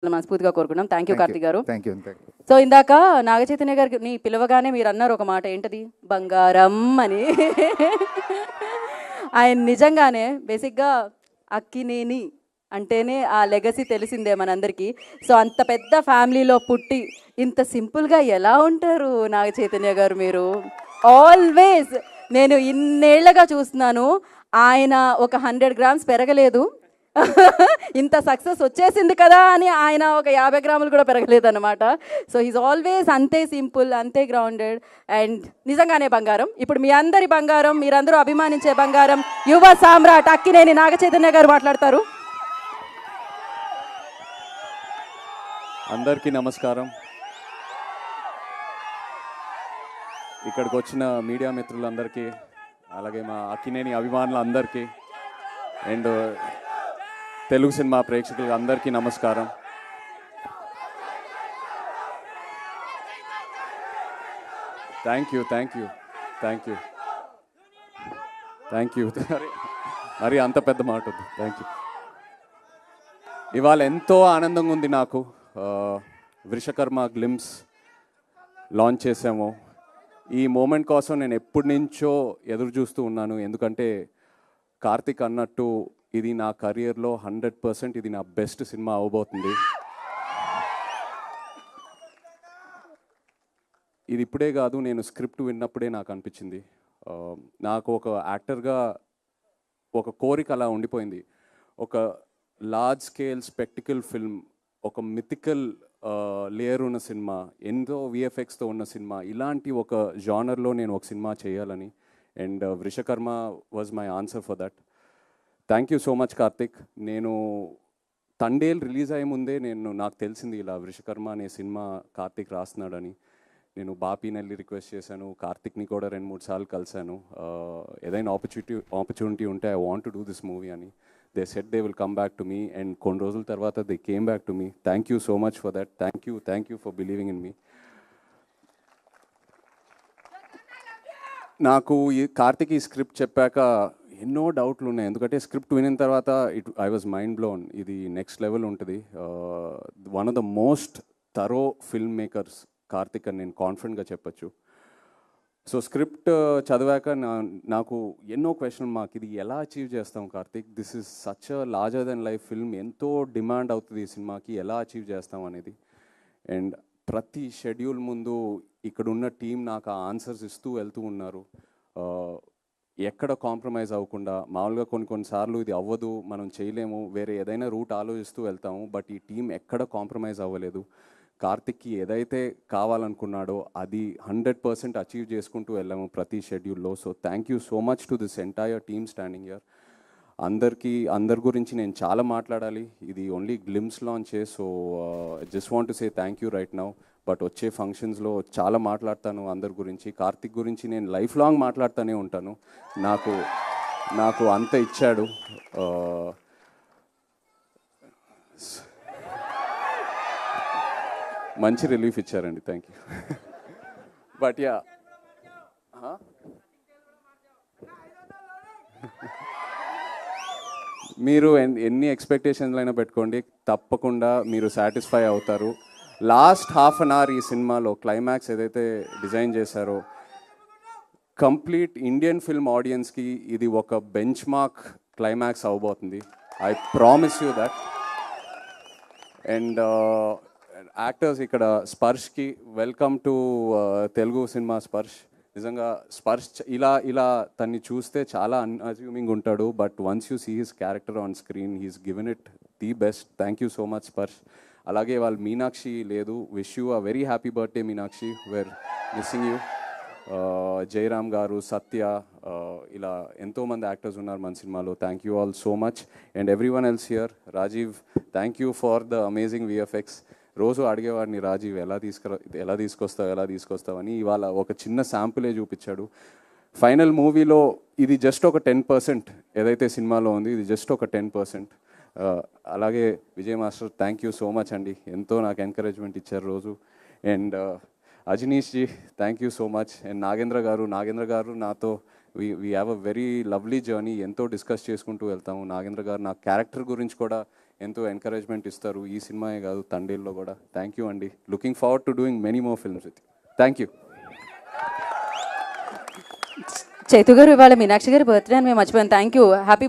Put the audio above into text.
మనస్ఫూర్తిగా కోరుకున్నాం. Thank you Karthik గారు. Thank you. సో ఇందాక నాగచైతన్య గారిని పిలవగానే మీరు అన్నారు ఒక మాట, ఏంటది? బంగారం అని. ఆయన నిజంగానే బేసిక్గా అక్కినేని అంటేనే ఆ లెగసీ తెలిసిందే మనందరికీ. సో అంత పెద్ద ఫ్యామిలీలో పుట్టి ఇంత సింపుల్గా ఎలా ఉంటారు నాగచైతన్య గారు మీరు? ఆల్వేస్ నేను ఇన్నేళ్లగా చూస్తున్నాను, ఆయన ఒక 100 grams పెరగలేదు. ఇంత సక్సెస్ వచ్చేసింది కదా అని ఆయన ఒక 50 గ్రాములు కూడా పెరగలేదన్నమాట. సో హీస్ ఆల్వేస్ అంతే సింపుల్, అంతే గ్రౌండెడ్ అండ్ నిజంగానే బంగారం. ఇప్పుడు మీ అందరి బంగారం, మీరందరూ అభిమానించే బంగారం, యువ సామ్రాట్ అక్కినేని నాగచైతన్య గారు మాట్లాడతారు. అందరికీ నమస్కారం. ఇక్కడికి వచ్చిన మీడియా మిత్రులందరికీ, అలాగే మా అక్కినేని అభిమానులందరికీ అండ్ తెలుగు సినిమా ప్రేక్షకులకు అందరికీ నమస్కారం. Thank you thank you thank you thank you. మరి అంత పెద్ద మాట వద్దు. Thank you. ఇవాళ ఎంతో ఆనందంగా ఉంది నాకు. వృషకర్మ గ్లిమ్స్ లాంచ్ చేసాము. ఈ మూమెంట్ కోసం నేను ఎప్పటి నుంచో ఎదురు చూస్తూ ఉన్నాను. ఎందుకంటే కార్తిక్ అన్నట్టు ఇది నా కెరియర్లో 100% ఇది నా బెస్ట్ సినిమా అవబోతుంది. ఇది ఇప్పుడే కాదు, నేను స్క్రిప్ట్ విన్నప్పుడే నాకు అనిపించింది. నాకు ఒక యాక్టర్గా ఒక కోరిక అలా ఉండిపోయింది. ఒక లార్జ్ స్కేల్ స్పెక్టికల్ ఫిల్మ్, ఒక మిథికల్ లేయర్ ఉన్న సినిమా, ఎంతో విఎఫ్ఎక్స్తో ఉన్న సినిమా, ఇలాంటి ఒక జానర్లో నేను ఒక సినిమా చేయాలని. And Vrushakarma was my answer for that. Thank you so much Karthik. నేను తండేల్ రిలీజ్ అయ్యే ముందే నాకు తెలిసింది ఇలా వృషకర్మ అనే సినిమా కార్తిక్ రాస్తున్నాడని. నేను బాపీనెల్లి రిక్వెస్ట్ చేశాను, కార్తిక్ని కూడా 2-3 సార్లు కలిశాను. ఏదైనా ఆపర్చునిటీ ఉంటే I want to do this movie అని. They said they will come back to me and కొన్ని రోజుల తర్వాత they came back to me. Thank you so much for that. Thank you for believing in me. నాకు ఈ కార్తిక్ ఈ script చెప్పాక ఎన్నో డౌట్లు ఉన్నాయి. ఎందుకంటే స్క్రిప్ట్ వినిన తర్వాత ఐ వాజ్ మైండ్ బ్లోన్. ఇది నెక్స్ట్ లెవెల్ ఉంటుంది. One of the most thorough film makers Karthik అని నేను కాన్ఫిడెంట్గా చెప్పచ్చు. సో స్క్రిప్ట్ చదివాక నాకు ఎన్నో క్వశ్చన్ మార్క్. ఇది ఎలా అచీవ్ చేస్తాం Karthik? This is such a larger than life film. ఎంతో డిమాండ్ అవుతుంది ఈ సినిమాకి, ఎలా అచీవ్ చేస్తాం అనేది. అండ్ ప్రతి షెడ్యూల్ ముందు ఇక్కడ ఉన్న టీం నాకు ఆ ఆన్సర్స్ ఇస్తూ వెళ్తూ ఉన్నారు. ఎక్కడ కాంప్రమైజ్ అవ్వకుండా. మామూలుగా కొన్నిసార్లు ఇది అవ్వదు, మనం చేయలేము, వేరే ఏదైనా రూట్ ఆలోచిస్తూ వెళ్తాము. బట్ ఈ టీం ఎక్కడ కాంప్రమైజ్ అవ్వలేదు. కార్తిక్కి ఏదైతే కావాలనుకున్నాడో అది 100% అచీవ్ చేసుకుంటూ వెళ్ళాము ప్రతి షెడ్యూల్లో. So thank you so much to this entire team standing here. అందరి గురించి నేను చాలా మాట్లాడాలి. ఇది ఓన్లీ గ్లిమ్స్ లాంచే. So just want to say thank you right now. But వచ్చే ఫంక్షన్స్లో చాలా మాట్లాడతాను అందరి గురించి. కార్తిక్ గురించి నేను లైఫ్ లాంగ్ మాట్లాడుతూనే ఉంటాను. నాకు అంత ఇచ్చాడు. మంచి రిలీఫ్ ఇచ్చారండి. Thank you. బట్ యా, మీరు ఎన్ని ఎక్స్పెక్టేషన్లు అయినా పెట్టుకోండి, తప్పకుండా మీరు సాటిస్ఫై అవుతారు. లాస్ట్ హాఫ్ అన్ అవర్ ఈ సినిమాలో క్లైమాక్స్ ఏదైతే డిజైన్ చేశారో, కంప్లీట్ ఇండియన్ ఫిల్మ్ ఆడియన్స్కి ఇది ఒక బెంచ్ మార్క్ క్లైమాక్స్ అవబోతుంది. I promise you that. And actors ఇక్కడ స్పర్శ్కి వెల్కమ్ టు తెలుగు సినిమా. నిజంగా స్పర్శ్ ఇలా తన్ని చూస్తే చాలా అన్అజ్యూమింగ్ ఉంటాడు. But once you see his character on screen, he's given it the best. Thank you so much Sparsh. అలాగే వాళ్ళు మీనాక్షి లేదు, wish you a very happy birthday Meenakshi, we're missing you. Jayaram garu, Satya, ఇలా ఎంతోమంది యాక్టర్స్ ఉన్నారు మన సినిమాలో. Thank you all so much. And every one else here. Rajiv, thank you for the amazing VFX. రోజు అడిగేవాడిని, రాజీవ్ ఎలా తీసుకొస్తావు అని. ఇవాళ ఒక చిన్న శాంపులే చూపించాడు. ఫైనల్ మూవీలో ఇది జస్ట్ ఒక 10%, ఏదైతే సినిమాలో ఉంది ఇది జస్ట్ ఒక 10%. అలాగే Vijay master, thank you so much అండి. ఎంతో నాకు ఎంకరేజ్మెంట్ ఇచ్చారు రోజు. And Ajaneesh ji, thank you so much. And Nagendra గారు నాతో we have a very lovely journey. ఎంతో డిస్కస్ చేసుకుంటూ వెళ్తాము. నాగేంద్ర గారు నా క్యారెక్టర్ గురించి కూడా ఎంతో ఎంకరేజ్మెంట్ ఇస్తారు. ఈ సినిమాయే కాదు, తండేల్లో కూడా. థ్యాంక్ యూ అండి. Looking forward to doing many more films with. Thank you. Chaitu గారు, ఇవాళ మీనాక్షి గారి బర్త్డే అని మేము మర్చిపోయాం. Thank you. హ్యాపీ